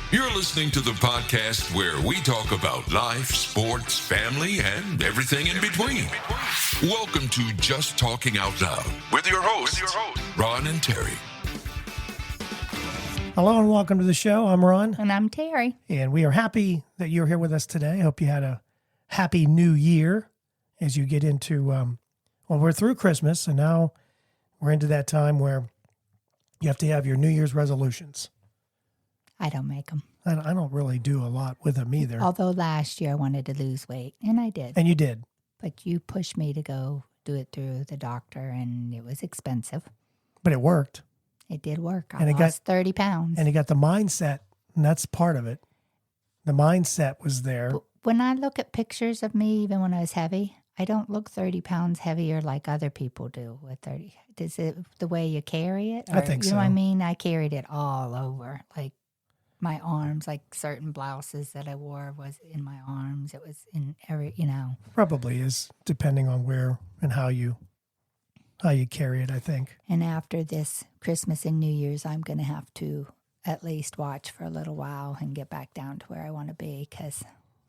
You're listening to the podcast where we talk about life, sports, family, and everything in between. Welcome to Just Talking Out Loud with your hosts, Ron and Terry. Hello and welcome to the show. I'm Ron. And I'm Terry. And we are happy that you're here with us today. I hope you had a happy new year as you get into, well, we're through Christmas, and now we're into that time where you have to have your New Year's resolutions. I don't make them. I don't really do a lot with them either. Although last year I wanted to lose weight, and I did. And you did. But you pushed me to go do it through the doctor, and it was expensive. But it worked. It did work. I And it lost 30 pounds. And you got the mindset, and that's part of it. The mindset was there. But when I look at pictures of me, even when I was heavy, I don't look 30 pounds heavier like other people do with 30. Is it the way you carry it? I think you so. know what I mean? I carried it all over, like my arms, like certain blouses that I wore was in my arms. It was in every, Probably is, depending on where and how you carry it, I think. And after this Christmas and New Year's, I'm going to have to at least watch for a little while and get back down to where I want to be because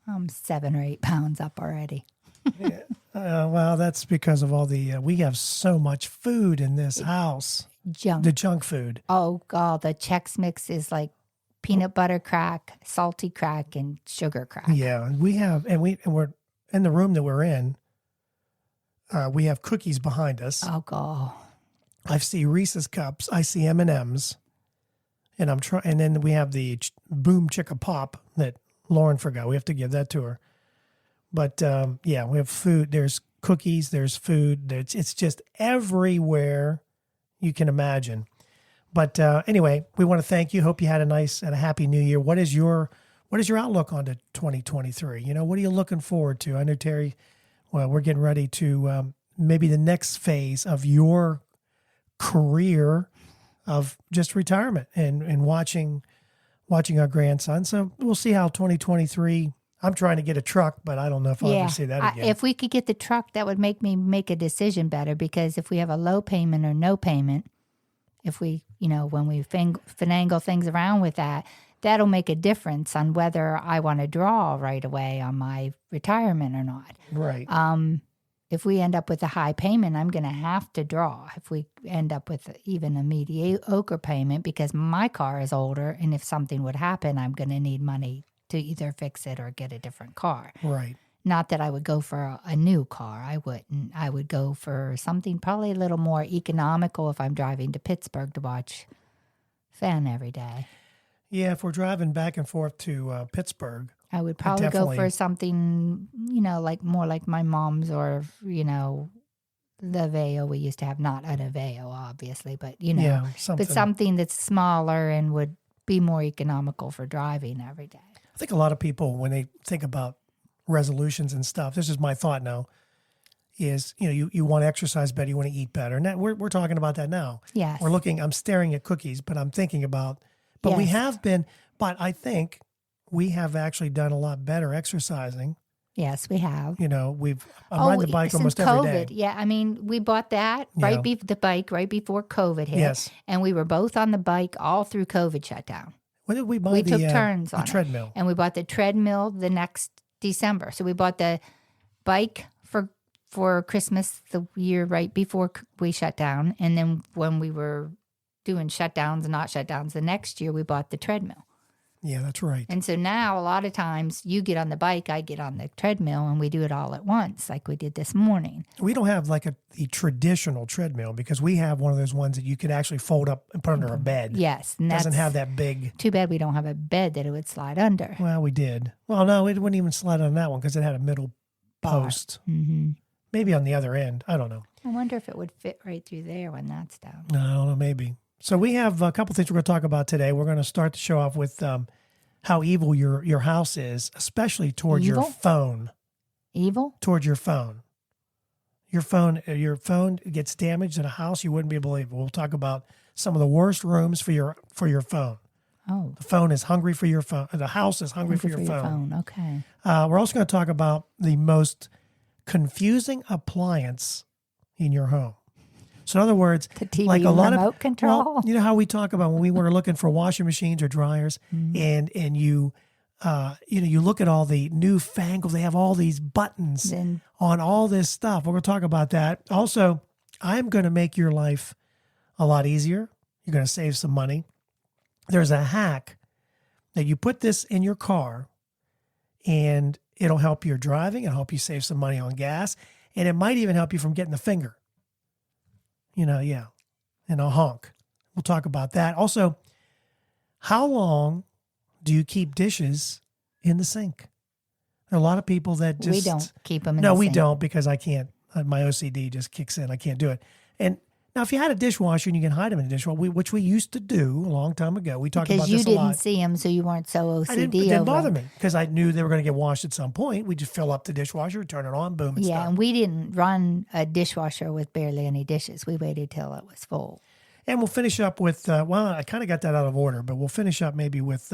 I'm 7 or 8 pounds up already. Yeah. Well, that's because of all the, we have so much food in this house. Junk. The junk food. Oh, God, the Chex Mix is like peanut butter crack, salty crack, and sugar crack. Yeah, we have, and we're in the room that we're in. We have cookies behind us. Oh, God. I see Reese's cups. I see M&Ms, and I'm trying. And then we have the Boom Chicka Pop that Lauren forgot. We have to give that to her. But yeah, we have food. There's cookies. There's food. It's just everywhere you can imagine. But anyway, we want to thank you. Hope you had a nice and a happy New Year. What is your outlook on to 2023? You know, what are you looking forward to? I know, Terry, well, we're getting ready to maybe the next phase of your career of just retirement and watching our grandson. So we'll see how 2023. I'm trying to get a truck, but I don't know if I'll ever see that again. If we could get the truck, that would make me make a decision better because if we have a low payment or no payment, if we, when we finagle things around with that, that'll make a difference on whether I want to draw right away on my retirement or not. Right. If we end up with a high payment, I'm going to have to draw. If we end up with even a mediocre payment, because my car is older, and if something would happen, I'm going to need money to either fix it or get a different car. Right. Not that I would go for a new car. I wouldn't. I would go for something probably a little more economical if I'm driving to Pittsburgh to watch Fenn every day. Yeah, if we're driving back and forth to Pittsburgh, I would probably go for something, like more like my mom's or, the Aveo we used to have. Not an Aveo, obviously, but, something that's smaller and would be more economical for driving every day. I think a lot of people, when they think about resolutions and stuff, this is my thought now, is, you want to exercise better, you want to eat better. And that, we're talking about that now. Yes. I'm staring at cookies, but I'm thinking about, but we have been, but I think we have actually done a lot better exercising. Yes, we have. I'm riding the bike almost every day. Yeah, I mean, we bought that right before COVID hit. Yes. And we were both on the bike all through COVID shutdown. When did we buy we took turns on the treadmill? It. And we bought the treadmill the next December. So we bought the bike for Christmas the year right before we shut down. And then when we were doing shutdowns and not shutdowns the next year, we bought the treadmill. Yeah, that's right. And so now a lot of times you get on the bike, I get on the treadmill, and we do it all at once like we did this morning. We don't have like the traditional treadmill because we have one of those ones that you could actually fold up and put under a bed. Yes. It doesn't have that big. Too bad we don't have a bed that it would slide under. Well, we did. Well, no, it wouldn't even slide on that one because it had a middle post. Mm-hmm. Maybe on the other end. I don't know. I wonder if it would fit right through there when that's down. No, I don't know, maybe. So we have a couple things we're going to talk about today. We're going to start the show off with how evil your house is, especially towards your phone. Evil? Towards your phone. Your phone gets damaged in a house, you wouldn't be believable. We'll talk about some of the worst rooms for your phone. Oh. The phone is hungry for your phone. The house is hungry for your phone. Okay. We're also going to talk about the most confusing appliance in your home. So in other words, The TV like a lot remote of control. Well, you know how we talk about when we were looking for washing machines or dryers, and you you look at all the newfangled. They have all these buttons Then on all this stuff. We're going to talk about that. Also, I'm going to make your life a lot easier. You're going to save some money. There's a hack that you put this in your car, and it'll help your driving. It'll help you save some money on gas, and it might even help you from getting the finger. And a honk. We'll talk about that. Also, how long do you keep dishes in the sink? There are a lot of people that just... we don't keep them in No, the we sink. don't, because I can't. My OCD just kicks in. I can't do it. And now, if you had a dishwasher and you can hide them in a dishwasher, which we used to do a long time ago, we talked about Because you this a lot. didn't see them, so you weren't so OCD It didn't over bother 'em. me because I knew they were going to get washed at some point. We just fill up the dishwasher, turn it on, boom, it's Yeah, done. and we didn't run a dishwasher with barely any dishes. We waited till it was full. And we'll finish up with, I kind of got that out of order, but we'll finish up maybe with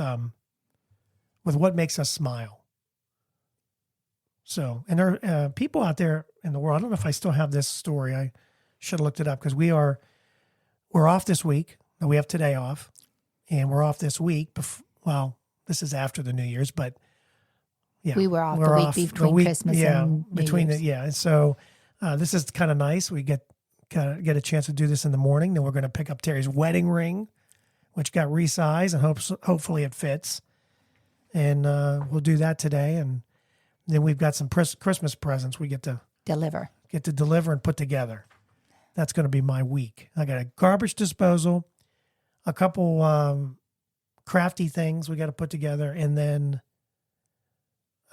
what makes us smile. So, and there are people out there in the world. I don't know if I still have this story. I should have looked it up because we're off this week. We have today off, and we're off this week. Well, this is after the New Year's, but yeah, We were off we're the week off between Christmas and New between Year's. And so this is kind of nice. We get a chance to do this in the morning. Then we're going to pick up Terry's wedding ring, which got resized, and hopefully it fits. And we'll do that today, and then we've got some Christmas presents we get to Deliver. deliver and put together. That's going to be my week. I got a garbage disposal, a couple crafty things we got to put together, and then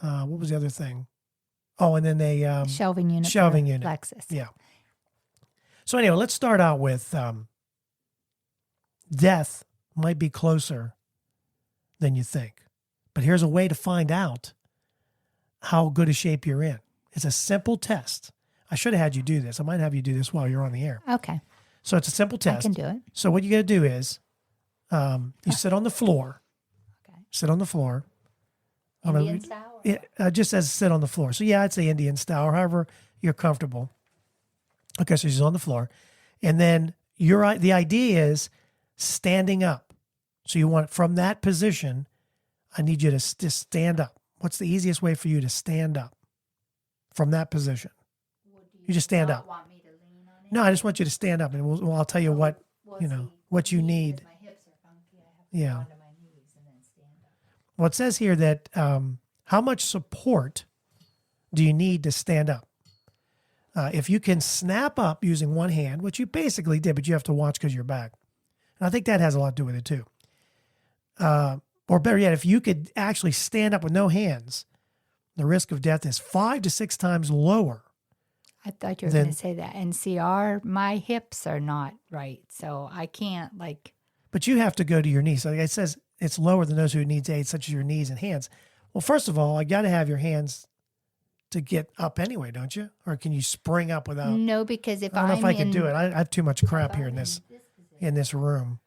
what was the other thing? Oh, and then a Shelving unit. shelving for unit. Lexus. Yeah. So anyway, let's start out with death might be closer than you think. But here's a way to find out how good a shape you're in. It's a simple test. I should have had you do this. I might have you do this while you're on the air. Okay. So it's a simple test. I can do it. So what you got to do is you sit on the floor. Okay. Sit on the floor. Indian style? It just says sit on the floor. So yeah, I'd say Indian style, or however you're comfortable. Okay, so she's on the floor. And then the idea is standing up. So you want, from that position, I need you to just stand up. What's the easiest way for you to stand up from that position? You just stand up. Want me to lean on it? No, I just want you to stand up, and I'll tell you what, what you need. My hips are funky. I have to Yeah. go onto my knees and then stand up. Well, it says here that how much support do you need to stand up? If you can snap up using one hand, which you basically did, but you have to watch because you're back. And I think that has a lot to do with it too. Or better yet, if you could actually stand up with no hands, the risk of death is 5 to 6 times lower. I thought you were going to say that. And see, my hips are not right, so I can't But you have to go to your knees. So it says it's lower than those who needs aid, such as your knees and hands. Well, first of all, I got to have your hands to get up anyway, don't you? Or can you spring up without? No, because if I don't know if I can in- do it. I have too much crap here in this room.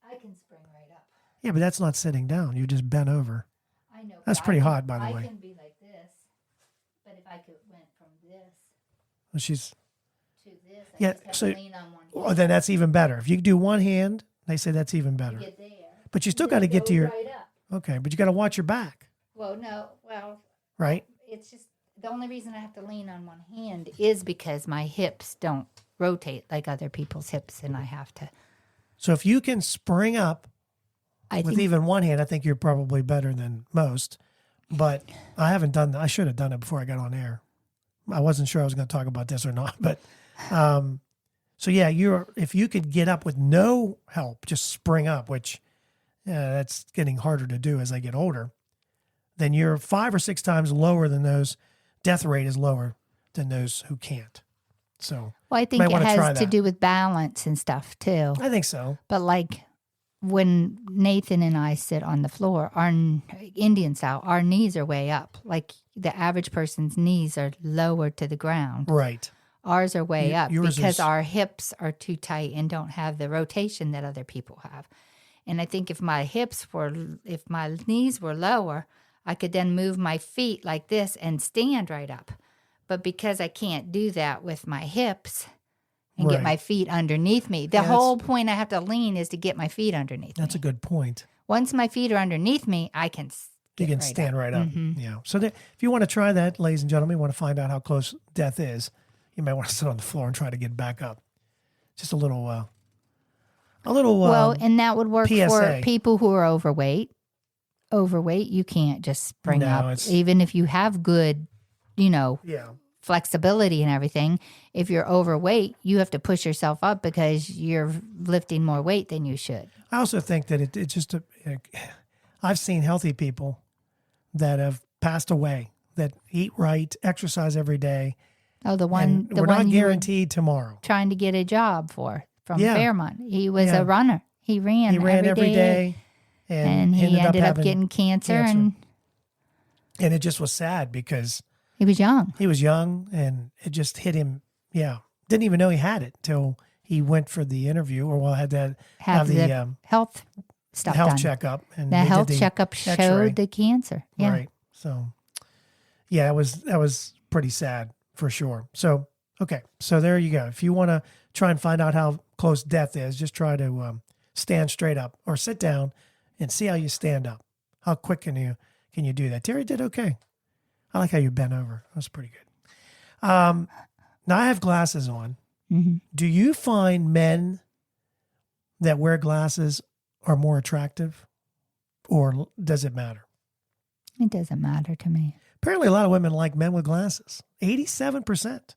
I can spring right up. Yeah, but that's not sitting down. You just bent over. I know. That's but pretty I can- hot, by the way. I can be like this, but if I went from this Well, she's to this, I Yeah, just have so- to lean on one well, hip then that's even better. If you do one hand, they say that's even better. to get there. But you still Then got to it get to goes your right up. okay. But you got to watch your back, Well, no, right? it's just the only reason I have to lean on one hand is because my hips don't rotate like other people's hips, and I have to. So if you can spring up I with think even one hand, I think you're probably better than most. But I haven't done that. I should have done it before I got on air. I wasn't sure I was going to talk about this or not. But so yeah, if you could get up with no help, just spring up, which that's getting harder to do as I get older, then you're 5 or 6 times lower than those. Death rate is lower than those who can't. So Well, I think might it wanna try has to that. do with balance and stuff too. I think so. But when Nathan and I sit on the floor, our Indian style, our knees are way up. Like the average person's knees are lower to the ground. Right. Ours are way up yours because is- our hips are too tight and don't have the rotation that other people have. And I think if my knees were lower, I could then move my feet like this and stand right up. But because I can't do that with my hips, and get my feet underneath me. The whole point I have to lean is to get my feet underneath That's me. a good point. Once my feet are underneath me, I can stand right up. Yeah. So if you want to try that, ladies and gentlemen, want to find out how close death is, you might want to sit on the floor and try to get back up. Just a little. Well, and that would work PSA. for people who are overweight. Overweight, you can't just spring up. Even if you have good, flexibility and everything. If you're overweight, you have to push yourself up because you're lifting more weight than you should. I also think that it's just I've seen healthy people that have passed away that eat right, exercise every day. Oh, we're not guaranteed tomorrow. Trying to get a job from Fairmont. He was a runner. He ran every day. And he ended up getting cancer. And it just was sad because he was young. He was young, and it just hit him. Yeah. Didn't even know he had it till he went for the interview, or had to have the health stuff health done. checkup. And the health checkup showed the cancer. Yeah. Right. So, yeah, that was pretty sad for sure. So, okay. So there you go. If you want to try and find out how close death is, just try to stand straight up or sit down and see how you stand up. How quick can you do that? Terry did okay. I like how you bent over. That was pretty good. Now I have glasses on. Mm-hmm. Do you find men that wear glasses are more attractive, or does it matter? It doesn't matter to me. Apparently a lot of women like men with glasses. 87%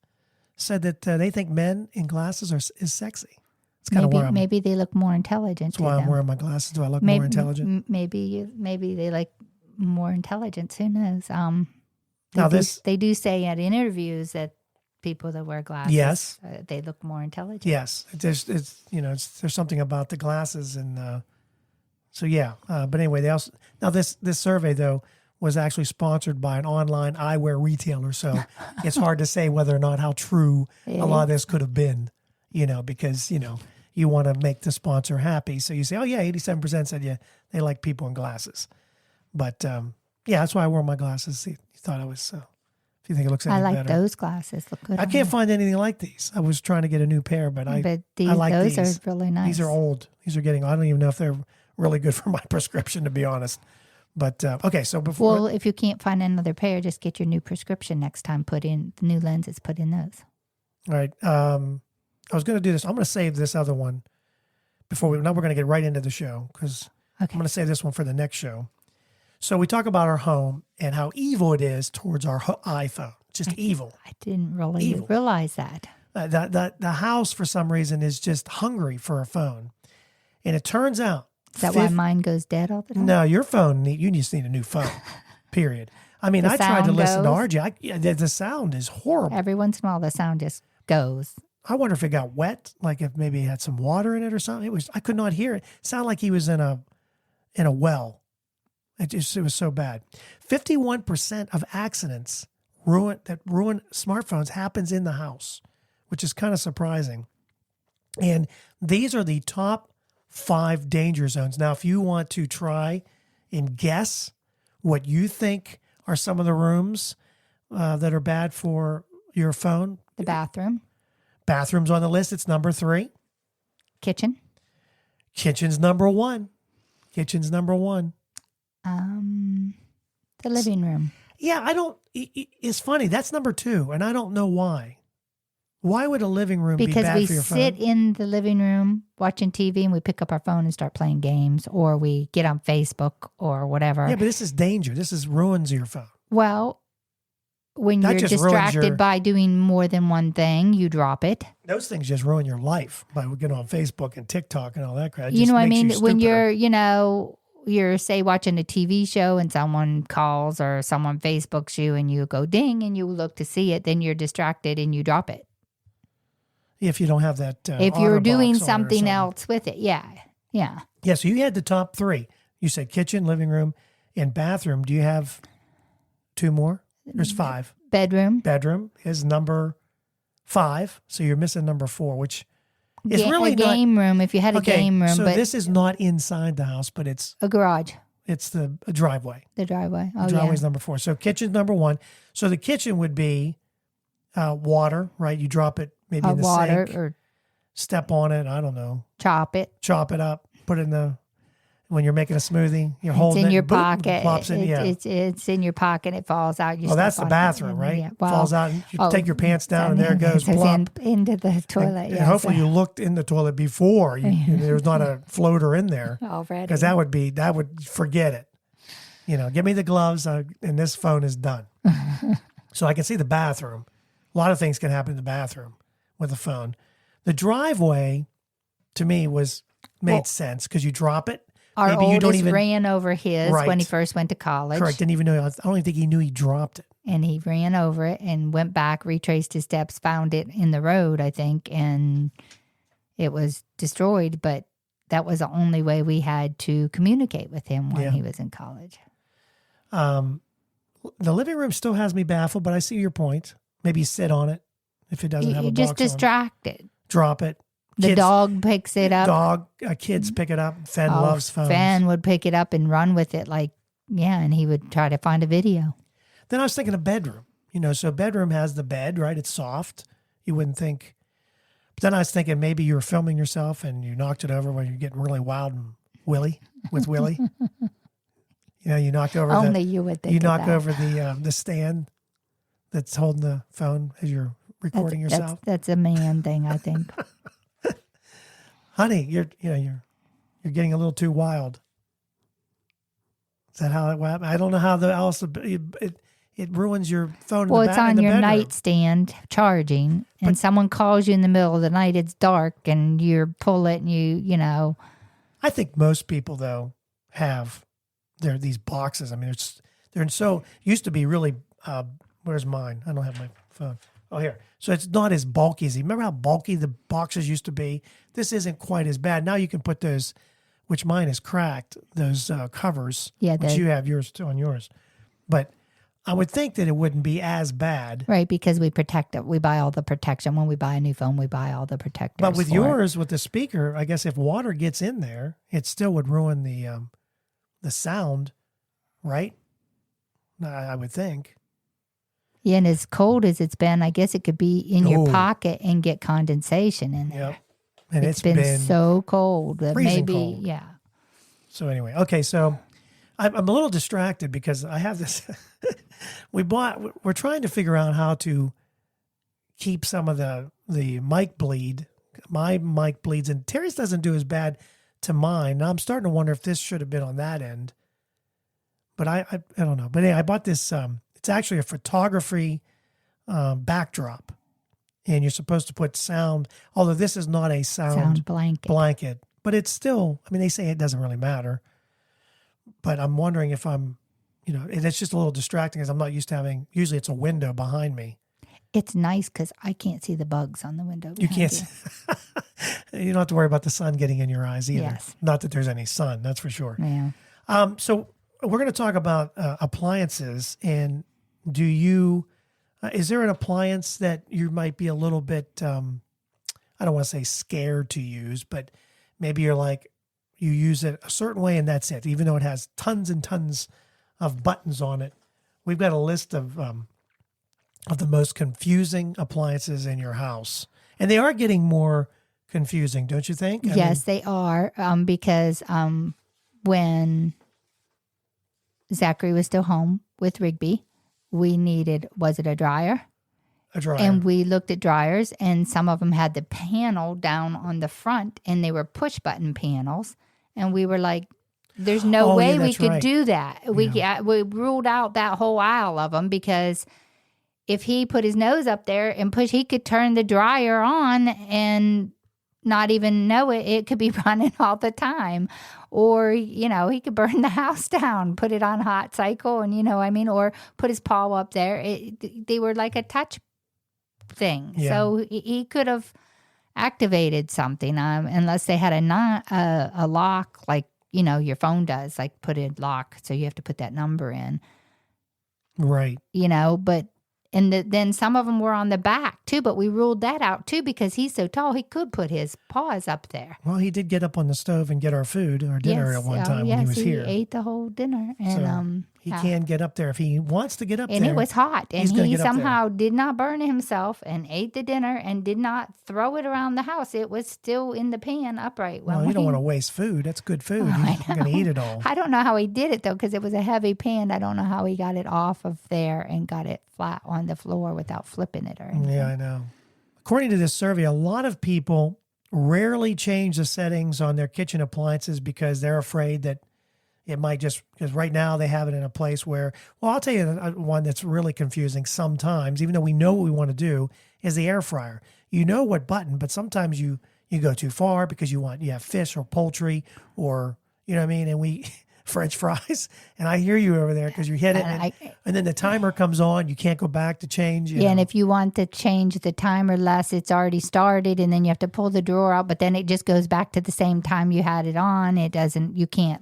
said that they think men in glasses is sexy. It's kind of maybe they look more intelligent. That's why I'm wearing my glasses. Do I look more intelligent? Maybe they like more intelligence. Who knows? They do say at interviews that people that wear glasses, yes, they look more intelligent. Yes, there's something about the glasses, and so yeah. But anyway, this survey though was actually sponsored by an online eyewear retailer, so it's hard to say whether or not how true a lot of this could have been. Because you want to make the sponsor happy, so you say, oh yeah, 87% said they like people in glasses, but that's why I wore my glasses. See, you thought I was. If you think it looks any better. I like those glasses. Look good. I can't find anything like these. I was trying to get a new pair, but I like those these. Are really nice. These are old. These are getting. I don't even know if they're really good for my prescription, to be honest. But okay, so before. Well, if you can't find another pair, just get your new prescription next time. Put in the new lenses. Put in those. All right. I was going to do this. I'm going to save this other one before now we're going to get right into the show because I'm going to save this one for the next show. So we talk about our home and how evil it is towards our iPhone. Just evil. I didn't really realize that. The house, for some reason, is just hungry for a phone. And it turns out... Is that why mine goes dead all the time? No, your phone, you just need a new phone, period. I mean, I tried to listen to RJ. The sound is horrible. Every once in a while, the sound just goes. I wonder if it got wet, like if maybe it had some water in it or something. I could not hear it. It sounded like he was in a well. It was so bad. 51% of accidents that ruin smartphones happens in the house, which is kind of surprising. And these are the top 5 danger zones. Now, if you want to try and guess what you think are some of the rooms that are bad for your phone. The bathroom. Bathroom's on the list. It's number 3. Kitchen. Kitchen's number 1. Kitchen's number 1. The living room. Yeah, it's funny. That's number 2, and I don't know why. Why would a living room be bad for your phone? Because we sit in the living room watching TV and we pick up our phone and start playing games, or we get on Facebook or whatever. Yeah, but this is danger. This ruins your phone. Well, when you're distracted by doing more than one thing, you drop it. Those things just ruin your life by getting on Facebook and TikTok and all that crap. You know what I mean? When you're say watching a TV show and someone calls or someone Facebooks you and you go ding and you look to see it, then you're distracted and you drop it. If you don't have that, if you're doing something else with it, yeah. Yeah, so you had the top 3. You said kitchen, living room, and bathroom. Do you have 2 more? There's 5. Bedroom. Bedroom is number 5. So you're missing number 4, which is really a game room. If you had a game room, so this is not inside the house, but it's a garage. It's a driveway. The driveway. The driveway's number 4. So kitchen's number 1. So the kitchen would be water, right? You drop it maybe in the water sink. Or step on it. I don't know. Chop it. Chop it up. Put it in the, when you're making a smoothie, you're holding it. It's in your boom, pocket. it plops in. It's in your pocket. It falls out. You Well, that's the step on it, bathroom, and, right? Yeah. Well, Falls out. And you take your pants down, and there it goes. It's Plop. into the toilet. And hopefully you looked in the toilet before. There's not a floater in there. Already. Because that would forget it. Give me the gloves, and this phone is done. So I can see the bathroom. A lot of things can happen in the bathroom with the phone. The driveway, to me, made sense because you drop it. Our Maybe you don't oldest even ran over his Right. when he first went to college. Correct. Didn't even know. I don't even think he knew he dropped it. And he ran over it and went back, retraced his steps, found it in the road, I think, and it was destroyed. But that was the only way we had to communicate with him when he was in college. The living room still has me baffled, but I see your point. Maybe sit on it if it doesn't have a You box just on it. distracted. Drop it. The dog picks it up. Kids pick it up. Fen loves phones. Fen would pick it up and run with it and he would try to find a video. Then I was thinking of bedroom. So bedroom has the bed, right? It's soft. You wouldn't think. But then I was thinking maybe you were filming yourself and you knocked it over when you're getting really wild and Willie. You knocked over Only you would think you of knocked that. over the stand that's holding the phone as you're recording yourself. That's a man thing, I think. Honey, you're getting a little too wild. Is that how it happened? I don't know how it ruins your phone. Well, in the it's in on the your bedroom. nightstand charging, and someone calls you in the middle of the night. It's dark, and you pull it, and you. I think most people though have these boxes. I mean, they're so used to be really. Where's mine? I don't have my phone. Oh, here. So it's not as bulky as remember how bulky the boxes used to be. This isn't quite as bad. Now you can put those, which mine is cracked. Those covers, which you have yours too on yours, but I would think that it wouldn't be as bad. Right, because we protect it. We buy all the protection. When we buy a new phone, we buy all the protectors. But with yours, with the speaker, I guess if water gets in there, it still would ruin the sound, right? I would think. Yeah, and as cold as it's been, I guess it could be in your pocket and get condensation in there. Yep. And it's been so cold that maybe, cold. yeah. So anyway, okay, so I'm a little distracted because I have this. We're trying to figure out how to keep some of the mic bleed. My mic bleeds, and Terry's doesn't do as bad to mine. Now I'm starting to wonder if this should have been on that end. But I don't know. But anyway, I bought this. It's actually a photography backdrop, and you're supposed to put sound. Although this is not a sound blanket, but it's still. I mean, they say it doesn't really matter. But I'm wondering if and it's just a little distracting because I'm not used to having. Usually, it's a window behind me. It's nice because I can't see the bugs on the window. You can't. You don't have to worry about the sun getting in your eyes either. Yes. Not that there's any sun, that's for sure. Yeah. So we're going to talk about appliances. And do you? Is there an appliance that you might be a little bit? I don't want to say scared to use, but maybe you're like you use it a certain way and that's it. Even though it has tons and tons of buttons on it, we've got a list of the most confusing appliances in your house. And they are getting more confusing, don't you think? Yes, they are. Because when Zachary was still home with Rigby, we needed, was it a dryer? A dryer. And we looked at dryers, and some of them had the panel down on the front, and they were push button panels. And we were like, there's no way we could do that. We ruled out that whole aisle of them because if he put his nose up there and he could turn the dryer on and not even know it. It could be running all the time. Or, he could burn the house down, put it on hot cycle and, or put his paw up there. They were like a touch thing. Yeah. So he could have activated something unless they had a lock like, your phone does, like put a lock. So you have to put that number in. Right. But then some of them were on the back too, but we ruled that out too because he's so tall he could put his paws up there. Well, he did get up on the stove and get our dinner at one time when he was here. He ate the whole dinner, and he can get up there if he wants to get up there. And it was hot, and he somehow did not burn himself and ate the dinner and did not throw it around the house. It was still in the pan upright. Well, you don't want to waste food. That's good food. You're going to eat it all. I don't know how he did it, though, because it was a heavy pan. I don't know how he got it off of there and got it flat on the floor without flipping it or anything. Yeah, I know. According to this survey, a lot of people rarely change the settings on their kitchen appliances because they're afraid that it might because right now they have it in a place where, well, I'll tell you one that's really confusing sometimes, even though we know what we want to do, is the air fryer. You know what button, but sometimes you go too far because you have fish or poultry or, you know what I mean? And French fries. And I hear you over there because you hit it. And then the timer comes on. You can't go back to change. You know. And if you want to change the timer less, it's already started. And then you have to pull the drawer out. But then it just goes back to the same time you had it on. You can't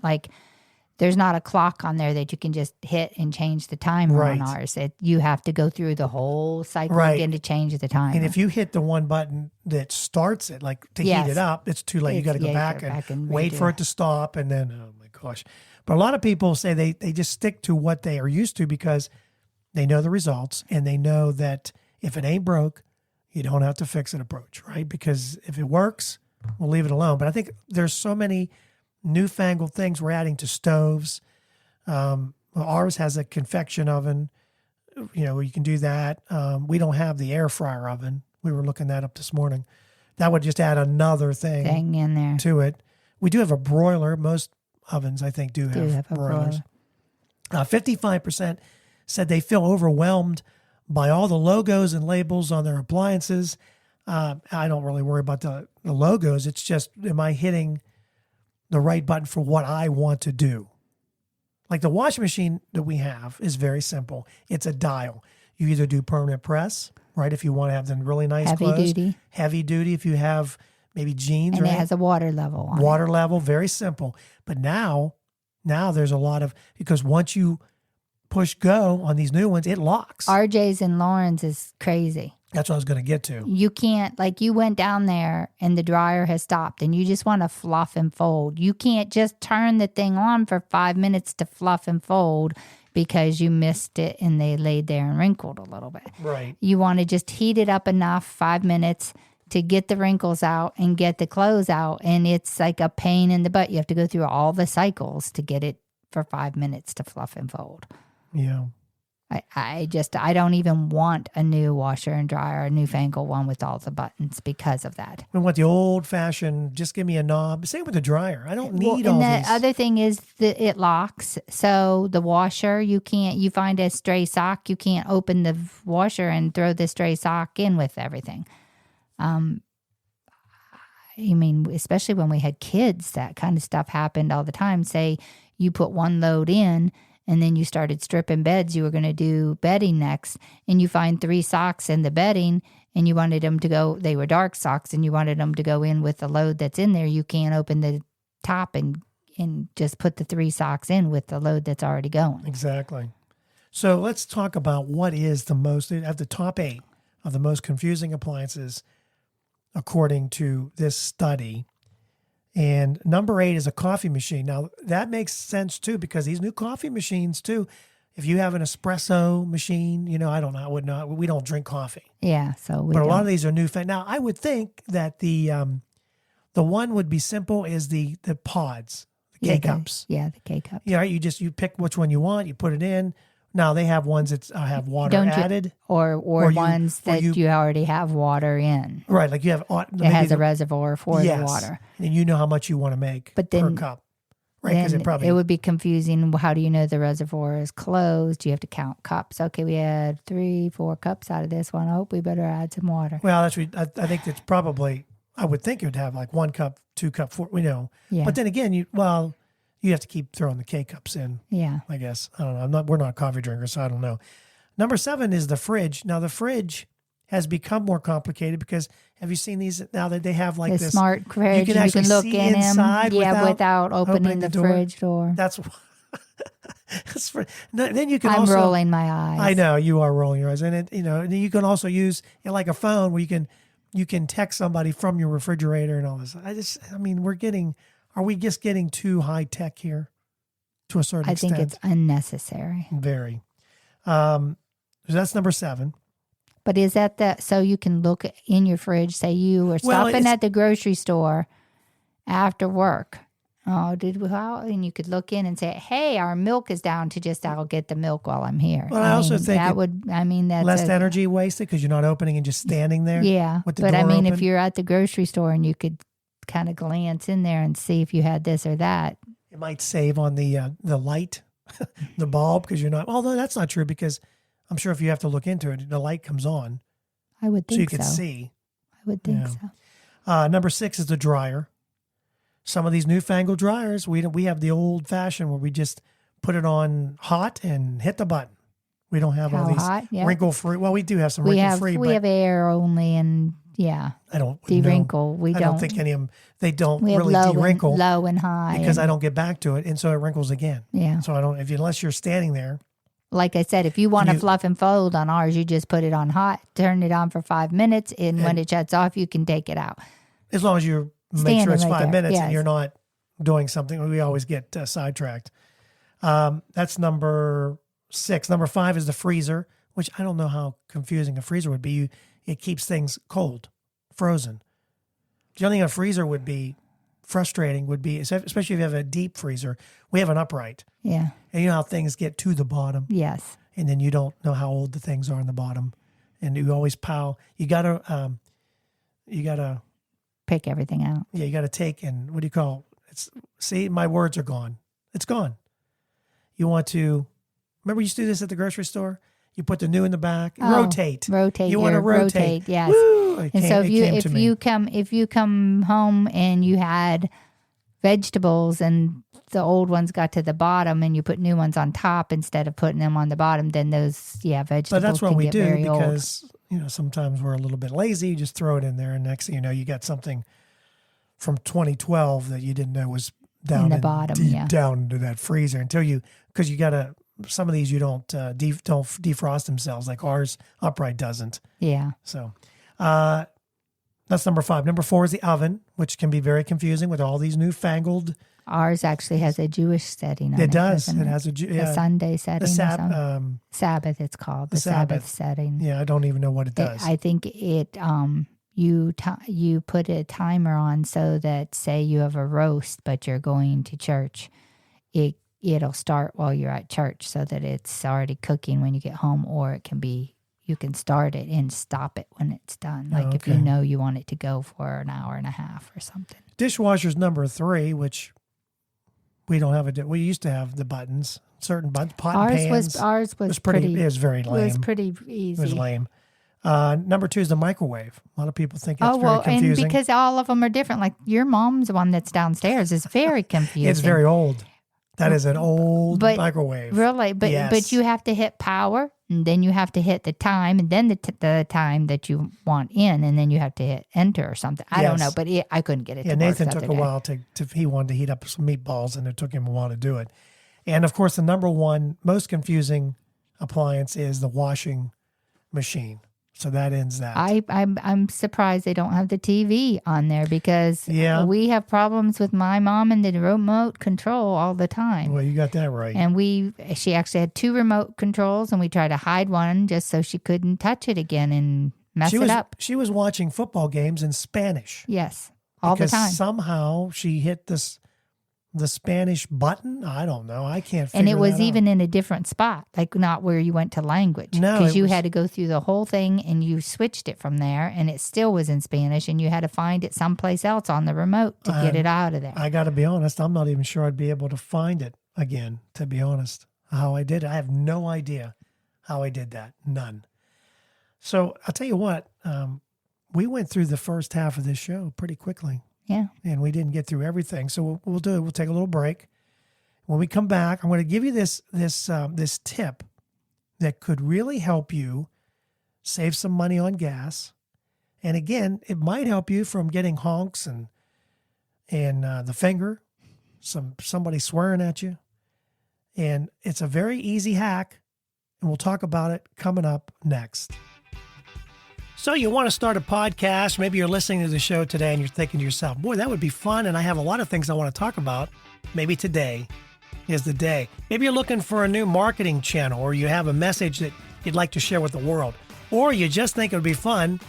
there's not a clock on there that you can just hit and change the timer on ours. You have to go through the whole cycle again to change the timer. And if you hit the one button that starts it, to heat it up, it's too late. You got to go back and wait for it to stop. And then, oh my gosh. But a lot of people say they just stick to what they are used to because they know the results and they know that if it ain't broke, you don't have to fix it approach, right? Because if it works, we'll leave it alone. But I think there's so many newfangled things we're adding to stoves. Ours has a convection oven, where you can do that. We don't have the air fryer oven. We were looking that up this morning. That would just add another thing in there to it. We do have a broiler. Most ovens, I think, do have broilers. 55% said they feel overwhelmed by all the logos and labels on their appliances. I don't really worry about the logos. It's just, am I hitting the right button for what I want to do? Like the washing machine that we have is very simple. It's a dial. You either do permanent press, right? If you want to have them really nice clothes. Heavy duty. If you have maybe jeans, and right? It has a water level on Water level, very simple. But now there's a lot because once you push go on these new ones, it locks. RJ's and Lauren's is crazy. That's what I was going to get to. You can't, you went down there and the dryer has stopped and you just want to fluff and fold. You can't just turn the thing on for 5 minutes to fluff and fold because you missed it and they laid there and wrinkled a little bit. Right. You want to just heat it up enough, 5 minutes, to get the wrinkles out and get the clothes out. And it's like a pain in the butt. You have to go through all the cycles to get it for 5 minutes to fluff and fold. Yeah. I don't even want a new washer and dryer, a newfangled one with all the buttons because of that. I want the old fashioned, just give me a knob. Same with the dryer. I don't need all and these. The other thing is that it locks. So the washer, you find a stray sock, you can't open the washer and throw the stray sock in with everything. Especially when we had kids, that kind of stuff happened all the time. Say you put one load in and then you started stripping beds. You were going to do bedding next, and you find 3 socks in the bedding, and you wanted them to go, they were dark socks, and you wanted them to go in with the load that's in there. You can't open the top and just put the 3 socks in with the load that's already going. Exactly. So let's talk about what is the most, at the top 8 of the most confusing appliances, according to this study. And number 8 is a coffee machine. Now, that makes sense, too, because these new coffee machines, too, if you have an espresso machine, I don't know, we don't drink coffee. Yeah, but a lot of these are new. Now, I would think that the one would be simple is the pods, the K-cups. The K-cups. Yeah, you pick which one you want, you put it in. Now, they have ones that have water added. Or ones that you already have water in. Right, like you have... It has a reservoir for the water. And you know how much you want to make per cup. Right, because it would be confusing. How do you know the reservoir is closed? You have to count cups. Okay, we had 3-4 cups out of this one. Oh, we better add some water. Well, I think it's probably... I would think it would have like 1 cup, 2 cup, 4... Yeah. But then again, you have to keep throwing the K-cups in. Yeah. I guess. I don't know. We're not coffee drinkers, so I don't know. Number 7 is the fridge. Now, the fridge has become more complicated because have you seen these now that they have like this smart fridge? You can look in inside without opening the fridge door. That's Then you can I'm also rolling my eyes. I know you are rolling your eyes, and and you can also use like a phone where you can text somebody from your refrigerator and all this. I mean, are we just getting too high tech here to a certain extent? I think it's unnecessary. Very. So that's number 7. But is that so you can look in your fridge, say you were stopping at the grocery store after work. Oh, and you could look in and say, hey, our milk is down to just, I'll get the milk while I'm here. Well, I also think that's less energy wasted because you're not opening and just standing there. Yeah. With the but door I mean, open. if you're at the grocery store and you could kind of glance in there and see if you had this or that. It might save on the light, the bulb, because you're not, although that's not true because I'm sure if you have to look into it, the light comes on. I would think so. So you can see. I would think so. Number 6 is the dryer. Some of these newfangled dryers, we have the old fashioned where we just put it on hot and hit the button. We don't have all these wrinkle free. Well, we do have some wrinkle free. We have air only, and I don't de-wrinkle. I don't think any of them. They don't really de-wrinkle, low and high, because I don't get back to it, and so it wrinkles again. Yeah. So I don't. Unless you're standing there. Like I said, if you want to fluff and fold on ours, you just put it on hot, turn it on for 5 minutes, and when it shuts off, you can take it out. As long as you make sure it's 5 minutes and yes. you're not doing something. We always get sidetracked. That's number 6. Number 5 is the freezer, which I don't know how confusing a freezer would be. It keeps things cold, frozen. The only thing a freezer would be frustrating would be, especially if you have a deep freezer. We have an upright. Yeah. And you know how things get to the bottom. Yes. And then you don't know how old the things are in the bottom. And you always pile. You gotta pick everything out. Yeah, you gotta take and what do you call it? See, my words are gone. It's gone. You want to remember you used to do this at the grocery store? You put the new in the back. Rotate. You want to rotate. Yes. Woo! And so if you come home and you had vegetables and the old ones got to the bottom and you put new ones on top instead of putting them on the bottom, then those vegetables. But that's what we do because old. Sometimes we're a little bit lazy. You just throw it in there, and next thing you know, you got something from 2012 that you didn't know was down in the bottom, deep down into that freezer because you gotta. Some of these you don't defrost themselves like ours upright doesn't. Yeah. So that's number 5. Number 4 is the oven, which can be very confusing with all these newfangled. Ours actually has a Jewish setting on it. It does. It has a Sunday setting. Sabbath, it's called. The Sabbath setting. Yeah, I don't even know what it does. I think it you put a timer on so that say you have a roast but you're going to church. It'll start while you're at church so that it's already cooking when you get home, or you can start it and stop it when it's done. Like if you know you want it to go for an hour and a half or something. Dishwasher's number 3, which we don't have we used to have the buttons, certain buttons, pot and pans. Ours was pretty. It was very lame. It was pretty easy. It was lame. Number 2 is the microwave. A lot of people think it's very confusing. And because all of them are different. Like your mom's one that's downstairs is very confusing. It's very old. That is an old microwave. Really, but you have to hit power, and then you have to hit the time, and then the time that you want in, and then you have to hit enter or something. I don't know, but I couldn't get it to work. Nathan took a while he wanted to heat up some meatballs, and it took him a while to do it. And of course, the number 1 most confusing appliance is the washing machine. So that ends that. I'm surprised they don't have the TV on there because we have problems with my mom and the remote control all the time. Well, you got that right. And she actually had 2 remote controls, and we tried to hide one just so she couldn't touch it again and mess it up. She was watching football games in Spanish. Yes, all the time. Because somehow she hit the Spanish button. I don't know. I can't figure that out. And it was even in a different spot, like not where you went to language. No. Because you had to go through the whole thing and you switched it from there and it still was in Spanish and you had to find it someplace else on the remote to get it out of there. I got to be honest. I'm not even sure I'd be able to find it again, to be honest, how I did it. I have no idea how I did that. None. So I'll tell you what, we went through the first half of this show pretty quickly. Yeah. And we didn't get through everything. So we'll do it. We'll take a little break. When we come back, I'm going to give you this tip that could really help you save some money on gas. And again, it might help you from getting honks and the finger, somebody swearing at you. And it's a very easy hack, and we'll talk about it coming up next. So you want to start a podcast. Maybe you're listening to the show today and you're thinking to yourself, boy, that would be fun. And I have a lot of things I want to talk about. Maybe today is the day. Maybe you're looking for a new marketing channel, or you have a message that you'd like to share with the world, or you just think it would be fun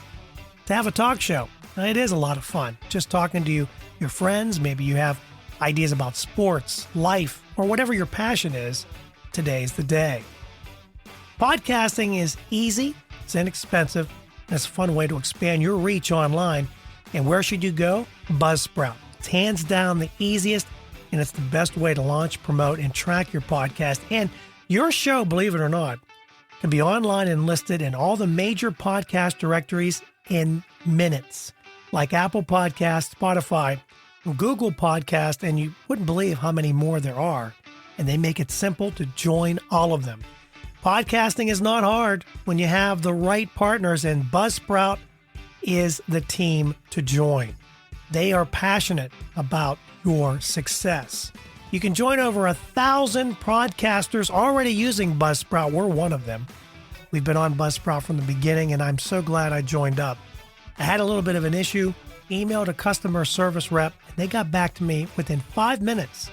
to have a talk show. Now, it is a lot of fun just talking to your friends. Maybe you have ideas about sports, life, or whatever your passion is. Today's the day. Podcasting is easy, it's inexpensive, and it's a fun way to expand your reach online. And where should you go? Buzzsprout. It's hands down the easiest, and it's the best way to launch, promote, and track your podcast. And your show, believe it or not, can be online and listed in all the major podcast directories in minutes, like Apple Podcasts, Spotify, Google Podcast, and you wouldn't believe how many more there are. And they make it simple to join all of them. Podcasting is not hard when you have the right partners, and Buzzsprout is the team to join. They are passionate about your success. You can join over 1,000 podcasters already using Buzzsprout. We're one of them. We've been on Buzzsprout from the beginning, and I'm so glad I joined up. I had a little bit of an issue, emailed a customer service rep, and they got back to me within 5 minutes,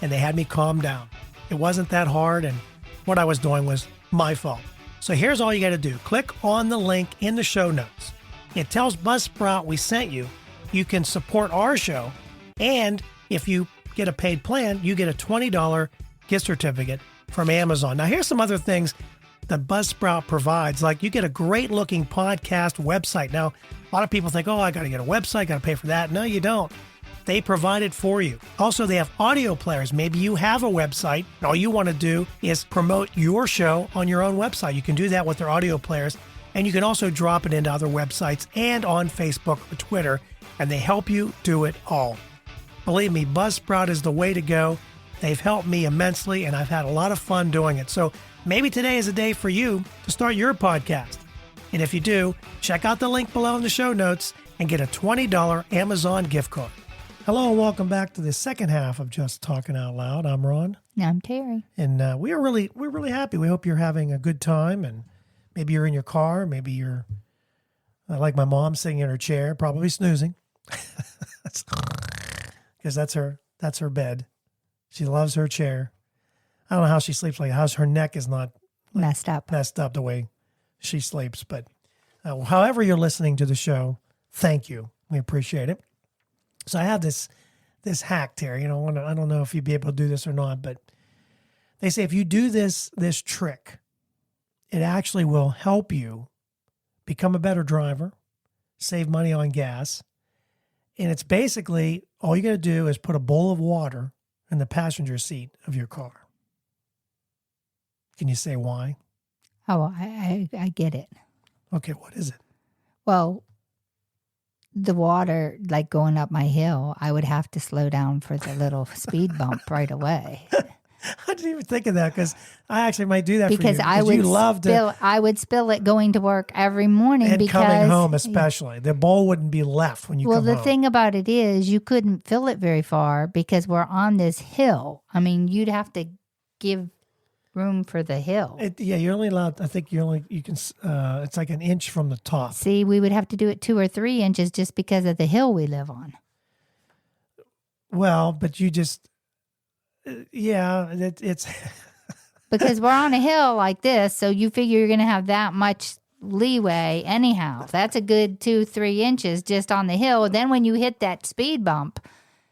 and they had me calm down. It wasn't that hard, and what I was doing was my fault. So here's all you got to do. Click on the link in the show notes. It tells Buzzsprout we sent you. You can support our show, and if you get a paid plan, you get a $20 gift certificate from Amazon. Now, here's some other things that Buzzsprout provides. Like, you get a great-looking podcast website. Now, a lot of people think, oh, I got to get a website, got to pay for that. No, you don't. They provide it for you. Also, they have audio players. Maybe you have a website, and all you want to do is promote your show on your own website. You can do that with their audio players, and you can also drop it into other websites and on Facebook or Twitter, and they help you do it all. Believe me, Buzzsprout is the way to go. They've helped me immensely, and I've had a lot of fun doing it. So maybe today is a day for you to start your podcast. And if you do, check out the link below in the show notes and get a $20 Amazon gift card. Hello and welcome back to the second half of Just Talking Out Loud. I'm Ron. I'm Terry. And we're really happy. We hope you're having a good time, and maybe you're in your car. Maybe you're like my mom, sitting in her chair, probably snoozing. Because that's her bed. She loves her chair. I don't know how she sleeps like how her neck is not messed up the way she sleeps. But however you're listening to the show, thank you. We appreciate it. So I have this hack, Terry. I don't know if you'd be able to do this or not, but they say if you do this trick, it actually will help you become a better driver, save money on gas. And it's basically, all you got to do is put a bowl of water in the passenger seat of your car. Can you say why? Oh, I get it. Okay, what is it? Well, the water, like going up my hill, I would have to slow down for the little speed bump right away. I didn't even think of that, because I actually might do that because for you. I would spill it going to work every morning. And because coming home especially. The bowl wouldn't be left when you come home. Well, the thing about it is you couldn't fill it very far because we're on this hill. I mean, you'd have to give room for the hill. You're only allowed, I think you can, it's like an inch from the top. See, we would have to do it 2 or 3 inches just because of the hill we live on. Well, but you just, it's... Because we're on a hill like this, so you figure you're going to have that much leeway anyhow. That's a good 2-3 inches just on the hill. Then when you hit that speed bump,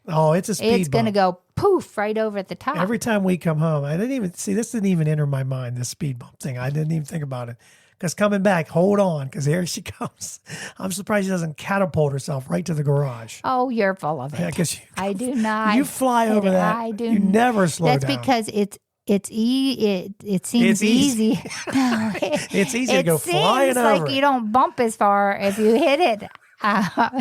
it's a speed bump. It's going to go poof right over at the top. Every time we come home, this didn't even enter my mind, this speed bump thing. I didn't even think about it. Because coming back, hold on, because here she comes. I'm surprised she doesn't catapult herself right to the garage. Oh, you're full of it. Yeah, I do not. You fly over that. I do. You never slow down. That's because it seems easy. It's easy to go flying over. It seems like you don't bump as far if you hit it.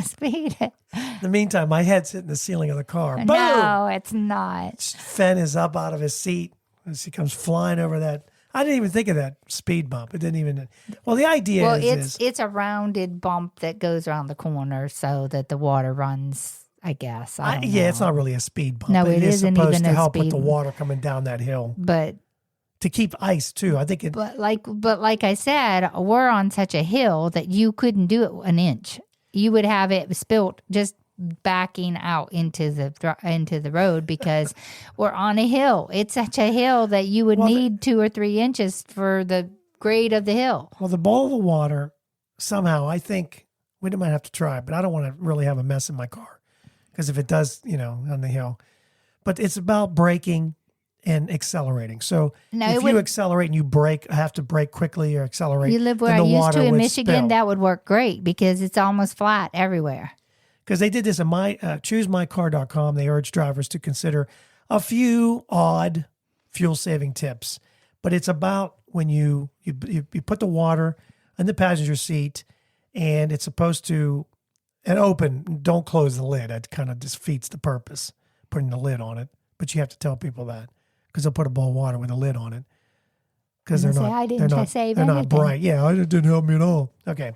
Speed. In the meantime, my head's hitting the ceiling of the car. Boom! No, it's not. Fenn is up out of his seat as he comes flying over that. I didn't even think of that speed bump. It didn't even. Well, the idea is it's a rounded bump that goes around the corner so that the water runs I guess. I don't Yeah, know. it's not really a speed bump. No, it isn't supposed even to a help with speed the bump. water coming down that hill But to keep ice too. I think But like I said, we're on such a hill that you couldn't do it an inch. You would have it spilt just backing out into the road because we're on a hill. It's such a hill that you would need 2 or 3 inches for the grade of the hill. Well, the bowl of water, somehow, I think we might have to try, but I don't want to really have a mess in my car because if it does, on the hill. But it's about braking and accelerating. So if you accelerate and you have to brake quickly or accelerate. You live where I used to in Michigan, that would work great because it's almost flat everywhere. Because they did this in choosemycar.com. They urge drivers to consider a few odd fuel-saving tips. But it's about when you put the water in the passenger seat and it's supposed to open, don't close the lid. That kind of defeats the purpose, putting the lid on it. But you have to tell people that because they'll put a bowl of water with a lid on it. Because they're not bright. Yeah, it didn't help me at all. Okay.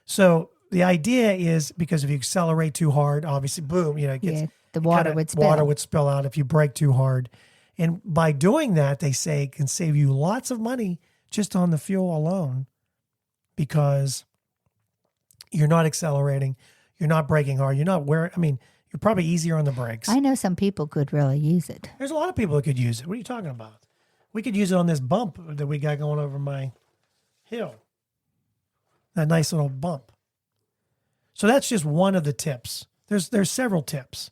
So the idea is because if you accelerate too hard, obviously, boom, the water would spill. Water would spill out if you brake too hard. And by doing that, they say it can save you lots of money just on the fuel alone because you're not accelerating, you're not braking hard, you're probably easier on the brakes. I know some people could really use it. There's a lot of people that could use it. What are you talking about? We could use it on this bump that we got going over my hill. That nice little bump. So that's just one of the tips. There's several tips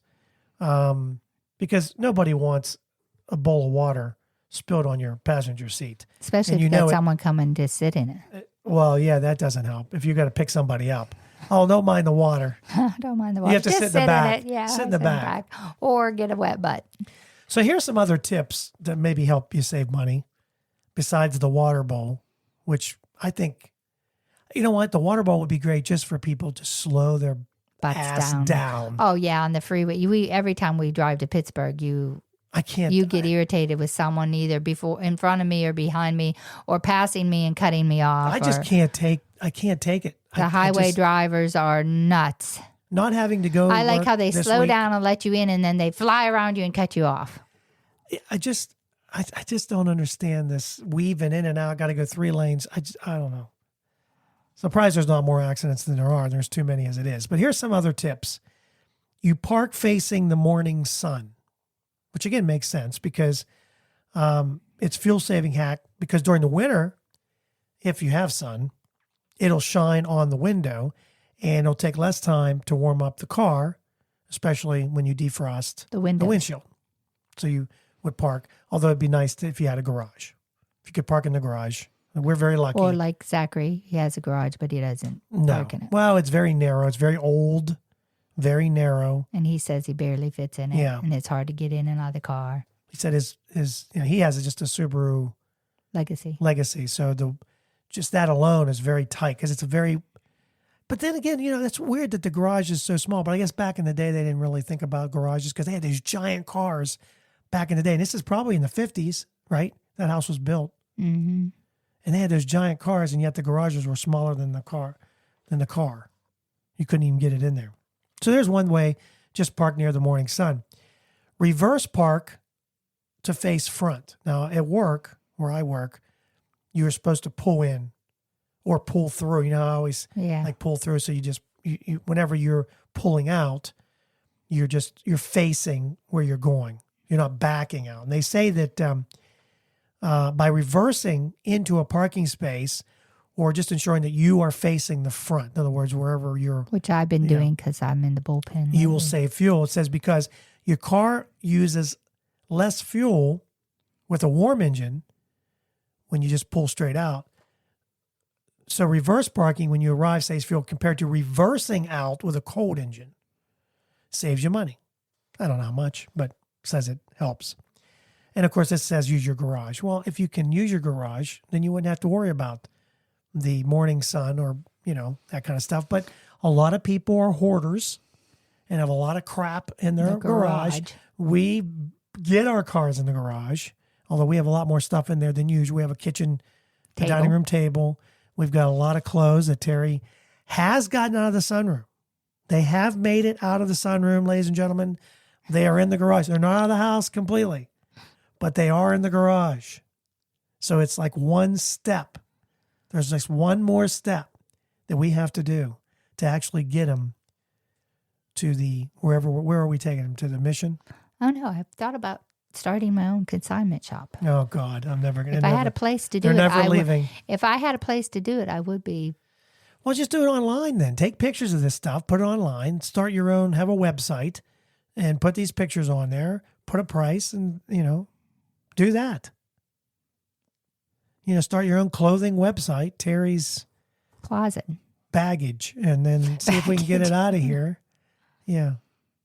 because nobody wants a bowl of water spilled on your passenger seat. Especially if you got someone coming to sit in it. Well, yeah, that doesn't help. If you got to pick somebody up. Oh, don't mind the water. Don't mind the water. You have to sit in the back. In it. Yeah, sit in the back. Or get a wet butt. So here's some other tips that maybe help you save money besides the water bowl, which I think, you know what? The water bowl would be great just for people to slow their ass down. Oh, yeah, on the freeway. Every time we drive to Pittsburgh, you get irritated with someone either in front of me or behind me or passing me and cutting me off. I can't take it. The highway drivers are nuts. Not having to go. I like how they slow down and let you in and then they fly around you and cut you off. I just don't understand this weaving in and out. Got to go 3 lanes. I don't know. Surprised there's not more accidents than there are. There's too many as it is. But here's some other tips. You park facing the morning sun, which again makes sense because it's fuel saving hack because during the winter, if you have sun, it'll shine on the window and it'll take less time to warm up the car, especially when you defrost the windshield. So you would park, although it'd be nice if you had a garage. If you could park in the garage. We're very lucky. Or like Zachary, he has a garage, but he doesn't park in it. Well, it's very narrow. It's very old, very narrow. And he says he barely fits in it. Yeah. And it's hard to get in and out of the car. He said he has just a Subaru Legacy. So just that alone is very tight because it's but then again, that's weird that the garage is so small. But I guess back in the day, they didn't really think about garages because they had these giant cars back in the day. And this is probably in the 50s, right? That house was built. Mm-hmm. And they had those giant cars, and yet the garages were smaller than the car. You couldn't even get it in there. So there's one way, just park near the morning sun. Reverse park to face front. Now, at work, where I work, you're supposed to pull in or pull through. I always like pull through. So you whenever you're pulling out, you're facing where you're going. You're not backing out. And they say that by reversing into a parking space or just ensuring that you are facing the front, in other words, wherever you're... Which I've been doing because I'm in the bullpen. You will save fuel. It says because your car uses less fuel with a warm engine when you just pull straight out. So reverse parking when you arrive saves fuel compared to reversing out with a cold engine. Saves you money. I don't know how much, but says it helps. And of course, it says use your garage. Well, if you can use your garage, then you wouldn't have to worry about the morning sun or, that kind of stuff. But a lot of people are hoarders and have a lot of crap in their garage. We get our cars in the garage, although we have a lot more stuff in there than usual. We have a kitchen, a dining room table. We've got a lot of clothes that Terry has gotten out of the sunroom. They have made it out of the sunroom, ladies and gentlemen. They are in the garage. They're not out of the house completely, but they are in the garage. So it's like one step. There's just one more step that we have to do to actually get them to the where are we taking them? To the mission? Oh no, I've thought about starting my own consignment shop. Oh God, I'm never going to. If I had a place to do it, they're never leaving. If I had a place to do it, I would be. Well, just do it online then. Take pictures of this stuff, put it online, start your own, have a website, and put these pictures on there, put a price, and, do that. Start your own clothing website, Terry's Closet. Baggage, and then see if we can get it out of here. Yeah.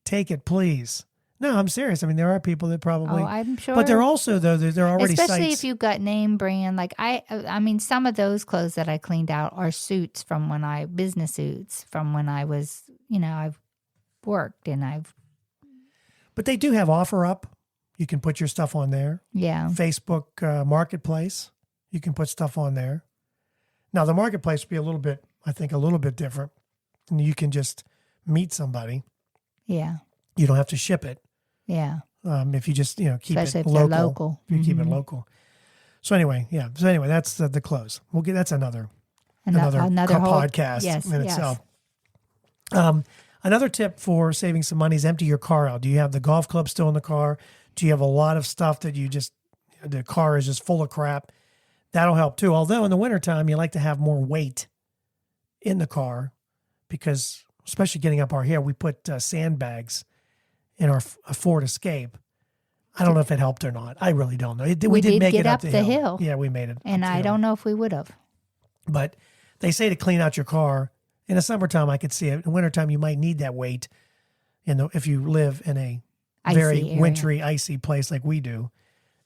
Take it, please. No, I'm serious. I mean, there are people that probably. Oh, I'm sure. But they're also, though, they're already especially sites. if you've got name brand. Like I mean, some of those clothes that I cleaned out are suits from business suits from when I was, I've worked and I've. But they do have OfferUp. You can put your stuff on there. Yeah. Facebook Marketplace. You can put stuff on there. Now, the Marketplace would be a little bit different. And you can just meet somebody. Yeah. You don't have to ship it. Yeah. If you just, keep especially it if local. they're local. If you keep it local. So anyway, that's the close. That's another podcast in itself. Another tip for saving some money is empty your car out. Do you have the golf club still in the car? Do you have a lot of stuff that the car is just full of crap? That'll help too. Although in the wintertime, you like to have more weight in the car because especially getting up our hill, we put sandbags in our Ford Escape. I don't know if it helped or not. I really don't know. We did make get it up the hill. Yeah, we made it. And I don't know if we would have. But they say to clean out your car. In the summertime, I could see it. In the wintertime, you might need that weight. If you live in a very wintry, icy place like we do.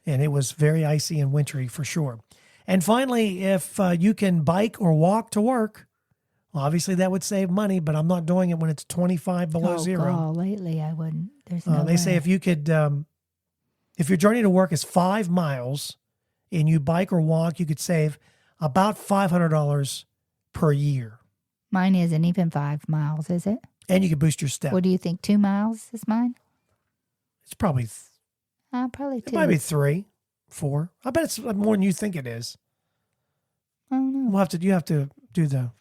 And it was very icy and wintry for sure. And finally, if you can bike or walk to work, well, obviously that would save money, but I'm not doing it when it's 25 below zero. Oh, lately I wouldn't. There's no They way. say if you could, if your journey to work is 5 miles and you bike or walk, you could save about $500 per year. Mine isn't even 5 miles, is it? And you could boost your step. What do you think? 2 miles is mine? It's probably probably 2. It might be 3, 4. I bet it's more than you think it is. I don't know. You have to do the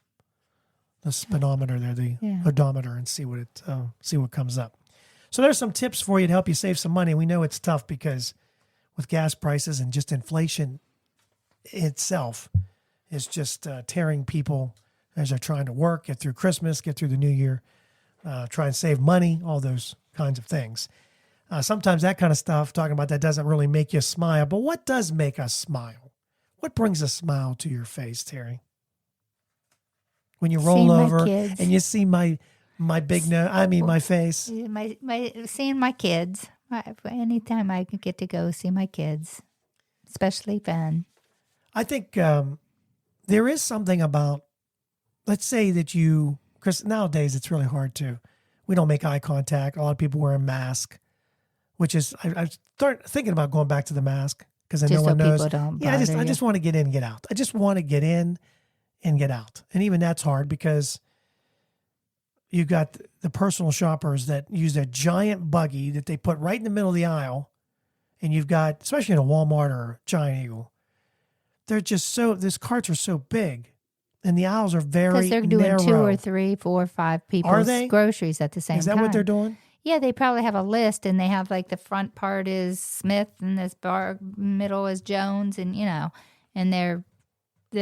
speedometer there, the odometer, and see what comes up. So there's some tips for you to help you save some money. We know it's tough because with gas prices and just inflation itself is just tearing people as they're trying to work, get through Christmas, get through the new year, try and save money, all those kinds of things. Sometimes that kind of stuff, talking about that, doesn't really make you smile. But what does make us smile? What brings a smile to your face, Terry? When you roll over and you see my big nose, my face. Seeing my kids. Anytime I can get to go see my kids, especially Ben. I think there is something about, let's say that because nowadays it's really hard we don't make eye contact. A lot of people wear a mask, which is, I start thinking about going back to the mask because no one knows. I just want to get in and get out. I just want to get in and get out. And even that's hard because you've got the personal shoppers that use a giant buggy that they put right in the middle of the aisle. And you've got, especially in a Walmart or Giant Eagle, they're just these carts are so big and the aisles are very narrow. Because they're doing 2 or 3, 4 or 5 people's groceries at the same time. Is that what they're doing? Yeah, they probably have a list and they have like the front part is Smith and this middle is Jones and, and they're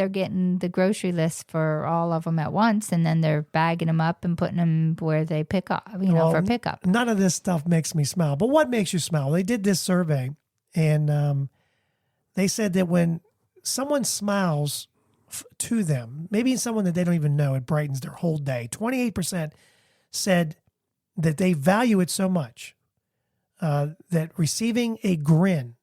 getting the grocery list for all of them at once, and then they're bagging them up and putting them where they pick up, for pickup. None of this stuff makes me smile. But what makes you smile? They did this survey, and they said that when someone smiles to them, maybe someone that they don't even know, it brightens their whole day. 28% said that they value it so much that receiving a grin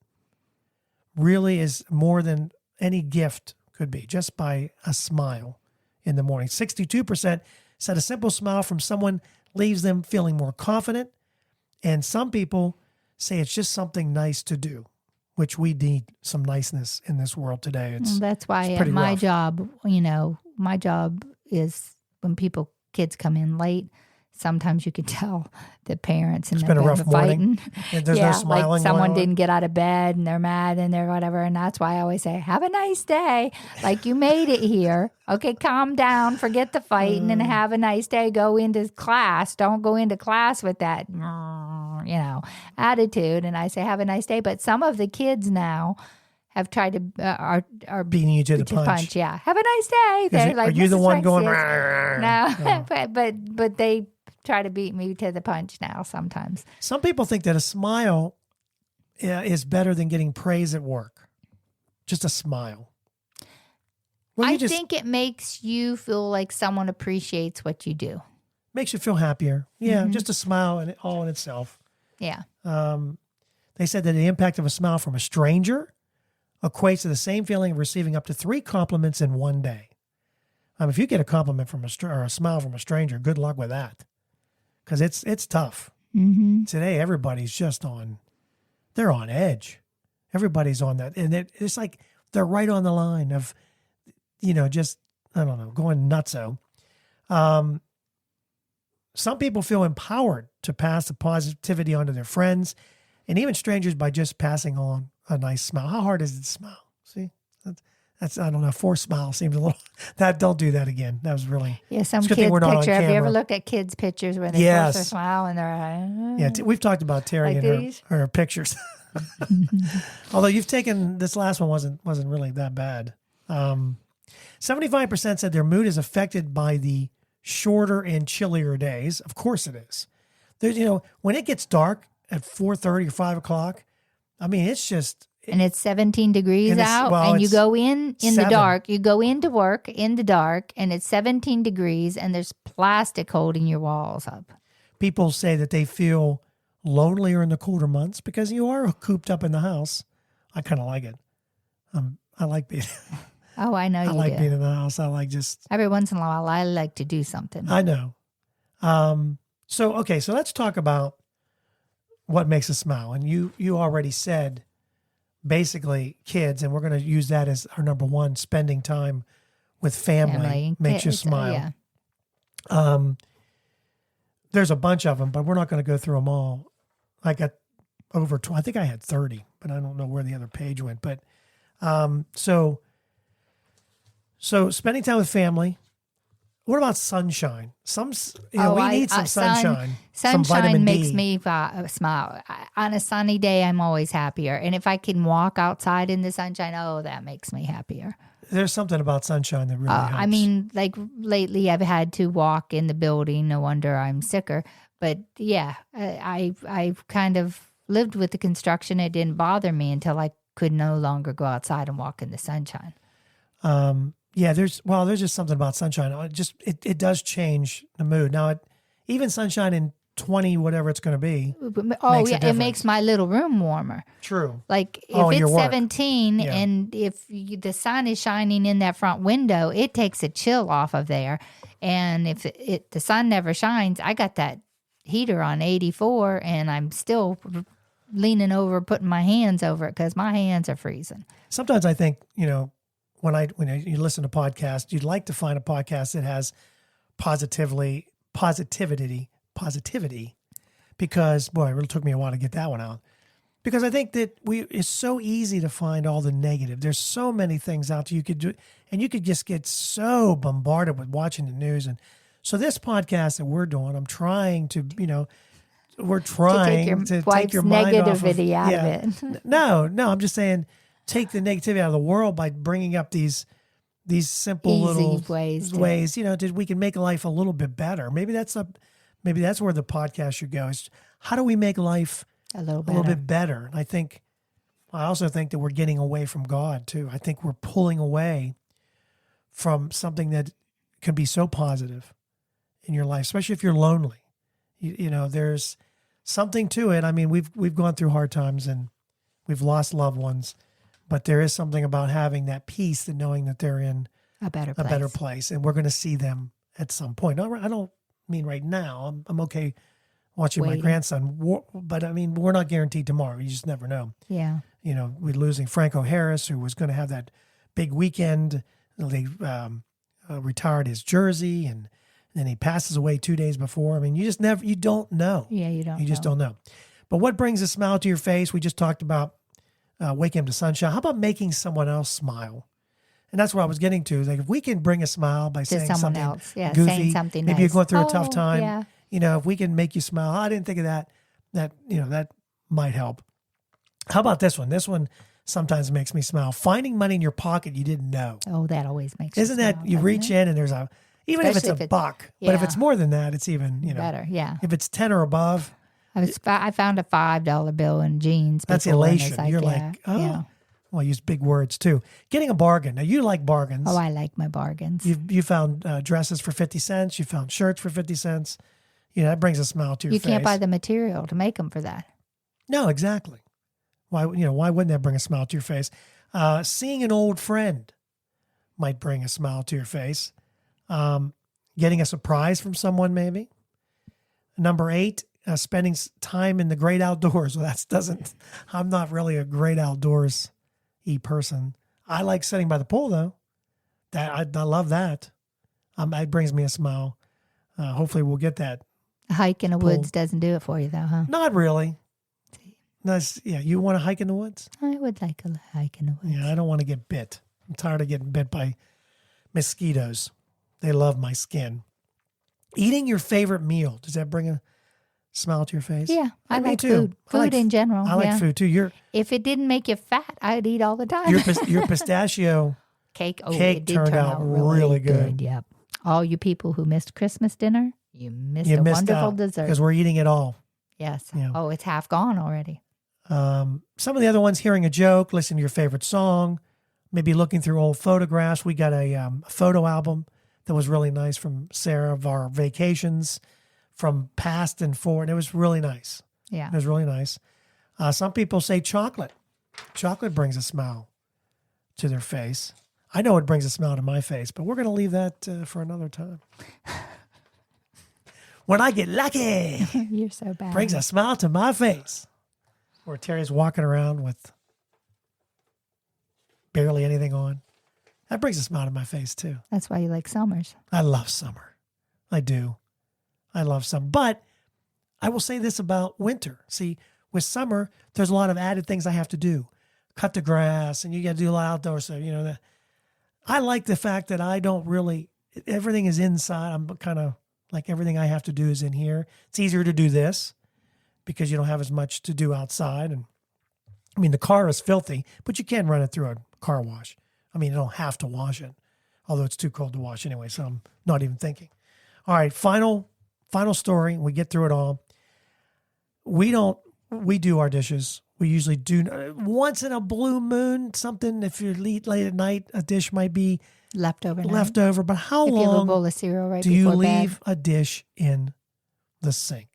really is more than any gift could be, just by a smile in the morning. 62% said a simple smile from someone leaves them feeling more confident. And some people say it's just something nice to do, which we need some niceness in this world today. That's why at my job, my job is when kids come in late, sometimes you can tell the parents and It's been a rough morning. fighting. And there's no smiling like someone going on. didn't get out of bed and they're mad and they're whatever. And that's why I always say, have a nice day. Like, you made it here. Okay, calm down. Forget the fighting and have a nice day. Go into class. Don't go into class with that, attitude. And I say, have a nice day. But some of the kids now have tried to are Beating you to the punch. Yeah, have a nice day. They're like, are you the Mrs. one going? No, but they try to beat me to the punch now sometimes. Some people think that a smile is better than getting praise at work. Just a smile. Well, I think it makes you feel like someone appreciates what you do. Makes you feel happier. Yeah, just a smile and all in itself. Yeah. They said that the impact of a smile from a stranger equates to the same feeling of receiving up to 3 compliments in one day. If you get a compliment from or a smile from a stranger, good luck with that, because it's tough. Mm-hmm. Today, everybody's just they're on edge. Everybody's on that, and it's like they're right on the line of, just, I don't know, going nutso. Some people feel empowered to pass the positivity on to their friends and even strangers by just passing on a nice smile. How hard is it to smile? See, that's I don't know. Forced smile seems a little. Don't do that again. That was really. Yeah, some kids' picture. Have you ever looked at kids' pictures where they force their smile and they're yeah, we've talked about Terry like and her pictures. Although you've taken this last one wasn't really that bad. 75% said their mood is affected by the shorter and chillier days. Of course it is. There's when it gets dark at 4:30 or 5 o'clock. I mean, it's just. And it's 17 degrees out, and you go in the dark. You go into work in the dark, and it's 17 degrees, and there's plastic holding your walls up. People say that they feel lonelier in the colder months because you are cooped up in the house. I kind of like it. I like being. Oh, I know you do. I like being in the house. I like just. Every once in a while, I like to do something. I know. So let's talk about what makes us smile. And you already said, basically, kids, and we're going to use that as our number one, spending time with family makes you smile. Yeah. There's a bunch of them, but we're not going to go through them all. I got over 20. I think I had 30, but I don't know where the other page went. But so spending time with family. What about sunshine? We need some sunshine. Sunshine some vitamin makes D. me smile. On a sunny day, I'm always happier. And if I can walk outside in the sunshine, that makes me happier. There's something about sunshine that really helps. I mean, like lately I've had to walk in the building. No wonder I'm sicker. But yeah, I've kind of lived with the construction. It didn't bother me until I could no longer go outside and walk in the sunshine. Yeah, there's just something about sunshine. It does change the mood. Now, even sunshine in 20, whatever it's going to be. Oh, yeah, it makes my little room warmer. True. Like if it's 17 and if the sun is shining in that front window, it takes a chill off of there. And if the sun never shines, I got that heater on 84 and I'm still leaning over, putting my hands over it because my hands are freezing. Sometimes I think, when you listen to podcasts, you'd like to find a podcast that has positivity, because boy, it really took me a while to get that one out. Because I think that it's so easy to find all the negative. There's so many things out there you could do, and you could just get so bombarded with watching the news. And so this podcast that we're doing, I'm trying to, we're trying to take your mind off negativity out of it. No, I'm just saying, take the negativity out of the world by bringing up these simple easy little ways, we can make life a little bit better. Maybe that's where the podcast should go. Is how do we make life a little bit better? And I also think that we're getting away from God too. I think we're pulling away from something that can be so positive in your life, especially if you're lonely. There's something to it. I mean, we've gone through hard times and we've lost loved ones. But there is something about having that peace and knowing that they're in a better place, and we're going to see them at some point. I don't mean right now. I'm okay watching my grandson, but I mean we're not guaranteed tomorrow. You just never know. Yeah. We're losing Franco Harris, who was going to have that big weekend. They retired his jersey, and and he passes away 2 days before. I mean, you don't know. Yeah, you don't. You just don't know. But what brings a smile to your face? We just talked about waking up to sunshine. How about making someone else smile? And that's what I was getting to. Like, if we can bring a smile by saying someone something else, goofy, saying something maybe nice. you're going through a tough time. Yeah. If we can make you smile, I didn't think of that. That might help. How about this one? This one sometimes makes me smile. Finding money in your pocket you didn't know. Oh, that always makes Isn't you smile, that you reach in and there's even Especially if it's a buck, but if it's more than that, it's even better. Yeah. If it's 10 or above, I found a $5 bill in jeans. That's before, and elation. it's You're like, oh. yeah. Well, I use big words too. Getting a bargain. Now you like bargains. Oh, I like my bargains. You found dresses for 50 cents. You found shirts for 50 cents. That brings a smile to your face. You can't buy the material to make them for that. No, exactly. Why wouldn't that bring a smile to your face? Seeing an old friend might bring a smile to your face. Getting a surprise from someone, maybe. Number 8, spending time in the great outdoors. Well, I'm not really a great outdoors-y person. I like sitting by the pool, though. I love that. It brings me a smile. Hopefully we'll get that. A hike in the woods doesn't do it for you, though, huh? Not really. You want to hike in the woods? I would like a hike in the woods. Yeah, I don't want to get bit. I'm tired of getting bit by mosquitoes. They love my skin. Eating your favorite meal. Does that bring a smile to your face? Yeah, I Me like too. food. Food in general. I like food too. If it didn't make you fat, I'd eat all the time. Your pistachio cake it did turned out really good. Yep. All you people who missed Christmas dinner, you missed a missed wonderful out dessert. because we're eating it all. Yes. Yeah. Oh, it's half gone already. Some of the other ones, hearing a joke, listening to your favorite song, maybe looking through old photographs. We got a photo album that was really nice from Sarah of our vacations from past and forward. It was really nice. Yeah. It was really nice. Some people say chocolate. Chocolate brings a smile to their face. I know it brings a smile to my face, but we're going to leave that for another time. When I get lucky, You're so bad. brings a smile to my face. Where Terry's walking around with barely anything on. That brings a smile to my face too. That's why you like summers. I love summer. I do. I love summer. But I will say this about winter. See, with summer, there's a lot of added things I have to do. Cut the grass, and you got to do a lot outdoor stuff. I like the fact that I don't really, everything is inside. I'm kind of like everything I have to do is in here. It's easier to do this because you don't have as much to do outside. And I mean, the car is filthy, but you can run it through a car wash. I mean, you don't have to wash it, although it's too cold to wash anyway, so I'm not even thinking. All right, final story. We get through it all. We do our dishes. We usually do once in a blue moon, something, if you're late at night, a dish might be leftover. But how if you have a long bowl of cereal right do you before leave bed? a dish in the sink?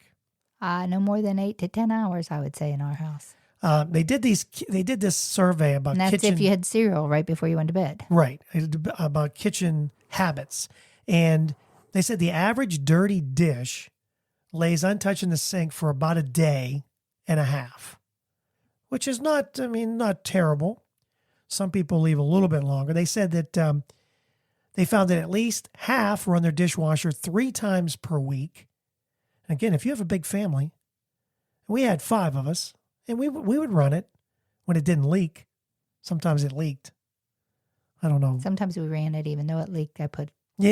No more than 8 to 10 hours, I would say, in our house. They did this survey about And that's kitchen. if you had cereal right before you went to bed. Right, about kitchen habits. And they said the average dirty dish lays untouched in the sink for about a day and a half, which is not terrible. Some people leave a little bit longer. They said that they found that at least half run their dishwasher 3 times per week. And again, if you have a big family, we had 5 of us, and we would run it when it didn't leak. Sometimes it leaked. I don't know. Sometimes we ran it even though it leaked. I put we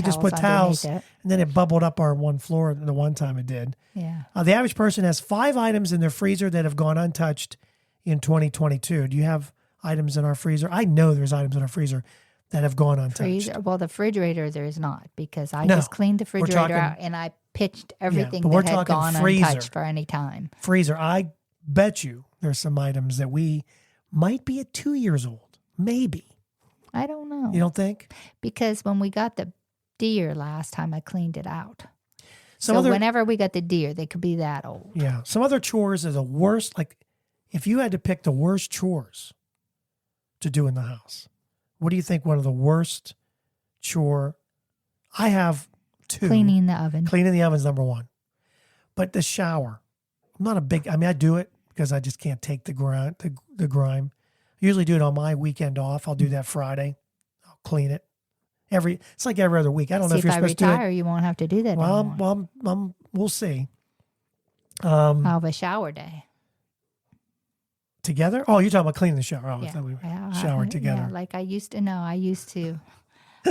just put towels, underneath and then it bubbled up our one floor the one time it did. Yeah. The average person has 5 items in their freezer that have gone untouched in 2022. Do you have items in our freezer? I know there's items in our freezer that have gone untouched. Freezer? Well, the refrigerator there is not, because I just cleaned the refrigerator out and I pitched everything that had gone untouched for any time. Freezer, I bet you there's some items that we might be at 2 years old, maybe. I don't know. You don't think? Because when we got the deer last time, I cleaned it out. So whenever we got the deer, they could be that old. Yeah. Some other chores are the worst. Like, if you had to pick the worst chores to do in the house, what do you think one of the worst chore? I have 2. Cleaning the oven. Cleaning the oven is number 1. But the shower, I'm not a big, I do it because I just can't take the grime. I usually do it on my weekend off. I'll do that Friday. I'll clean it. It's like every other week. I don't know See, if you're I supposed to do retire, you won't have to do that it. anymore. We'll see. I'll have a shower day. Together? Oh, you're talking about cleaning the shower. Oh, I Yeah. thought we Yeah, showered together. Yeah, like I used to. No, I used to.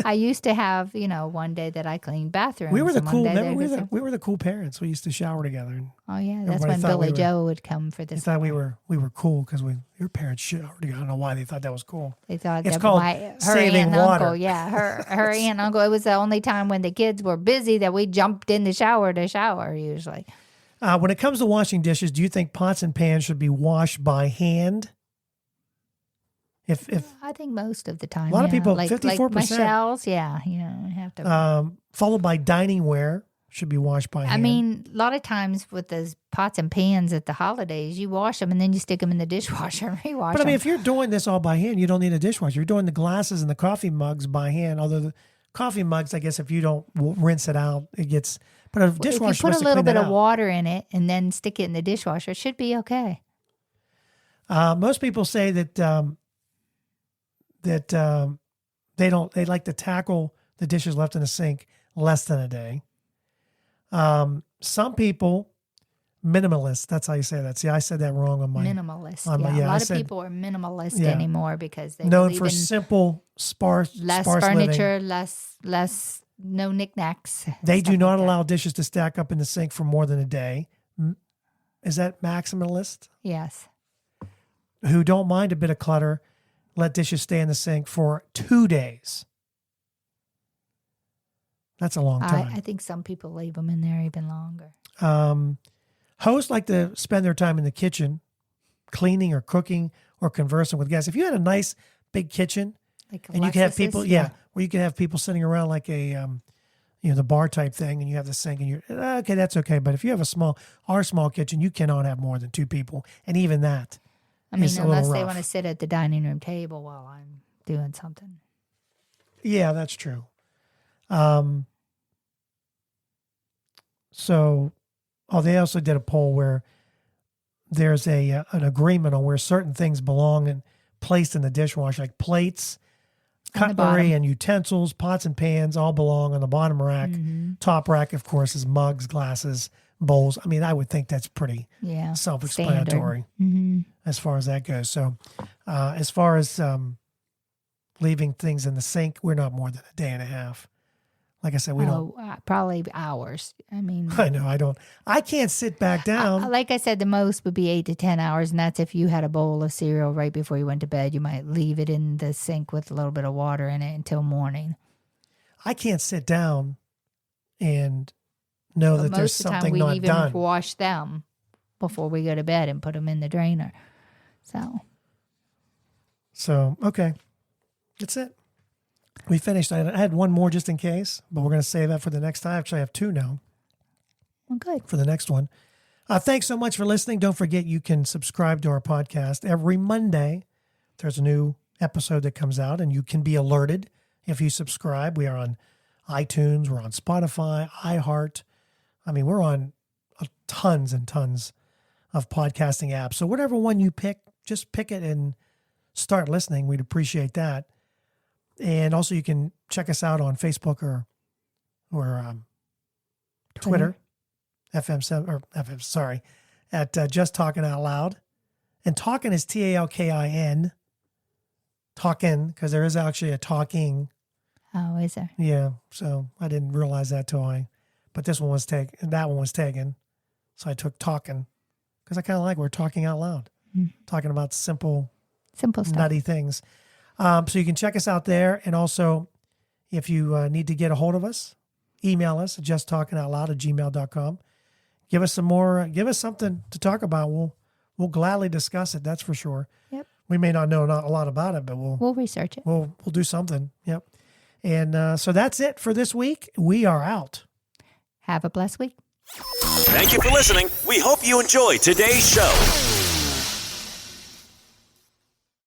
I used to have, one day that I cleaned bathrooms. We were the and one cool. day Remember, that we were the cool parents. We used to shower together. And Oh yeah, that's everybody when thought Billy we were- Joe would come for they this. thought we were cool because your parents showered together. I don't know why they thought that was cool. They thought It's that called her saving aunt and water. uncle, yeah, her aunt and uncle. It was the only time when the kids were busy that we jumped in the shower to shower. Usually, When it comes to washing dishes, do you think pots and pans should be washed by hand? If I think most of the time, A lot of people, like 54%. my shells, yeah, you have to. followed by dining ware should be washed by hand. I mean, a lot of times with those pots and pans at the holidays, you wash them and then you stick them in the dishwasher and rewash but I them. mean, if you're doing this all by hand, you don't need a dishwasher. You're doing the glasses and the coffee mugs by hand. Although the coffee mugs, I guess, if you don't rinse it out, it gets. But a if dishwasher you put a little bit of water. water in it and then stick it in the dishwasher, it should be okay. Most people say that they like to tackle the dishes left in the sink less than a day. Some people, minimalist. That's how you say that. See, I said that wrong on my Minimalist. on my- Yeah, yeah, a I lot of said- people are minimalist Yeah. anymore because they known believe for in simple, sparse furniture, living. less no knickknacks. They do stuff not like that. allow dishes to stack up in the sink for more than a day. Is that maximalist? Yes. Who don't mind a bit of clutter, let dishes stay in the sink for 2 days. That's a long time. I think some people leave them in there even longer. Hosts like to spend their time in the kitchen, cleaning or cooking or conversing with guests. If you had a nice big kitchen Like and you could have Alexis's, people, where you could have people sitting around like a, the bar type thing, and you have the sink, and you're okay. That's okay. But if you have our small kitchen, you cannot have more than 2 people, and even that. I mean, is a little unless they rough. want to sit at the dining room table while I'm doing something. Yeah, that's true. They also did a poll where there's an agreement on where certain things belong and placed in the dishwasher, like plates, On the cutlery, bottom. and utensils, pots and pans, all belong on the bottom rack. Mm-hmm. Top rack, of course, is mugs, glasses, bowls. I mean, I would think that's pretty Yeah. self-explanatory Mm-hmm. as far as that goes. So, as far as leaving things in the sink, we're not more than a day and a half. Like I said, we don't. Probably hours. I mean, I know. I can't sit back down. like I said, the most would be 8 to 10 hours, and that's if you had a bowl of cereal right before you went to bed. You might leave it in the sink with a little bit of water in it until morning. I can't sit down and know But that there's most of the time, something we not even done. wash them before we go to bed and put them in the drainer. So, okay. That's it. We finished. I had one more just in case, but we're going to save that for the next time. Actually, I have 2 now Well, good. for the next one. Thanks so much for listening. Don't forget you can subscribe to our podcast. Every Monday, there's a new episode that comes out, and you can be alerted if you subscribe. We are on iTunes. We're on Spotify, iHeart. I mean, we're on tons and tons of podcasting apps. So whatever one you pick, just pick it and start listening. We'd appreciate that. And also, you can check us out on Facebook or Twitter, at Just Talking Out Loud. And talking is TALKIN. Talking, because there is actually a talking. Oh, is there? Yeah, so I didn't realize that but this one was taken, and that one was taken. So I took talking, because I kind of like we're talking out loud, talking about simple Simple stuff. nutty things. So you can check us out there. And also, if you need to get a hold of us, email us at justtalkingoutloud@gmail.com. Give us something to talk about. We'll gladly discuss it. That's for sure. Yep. We may not know a lot about it, but We'll research it. we'll do something. Yep. And so that's it for this week. We are out. Have a blessed week. Thank you for listening. We hope you enjoyed today's show.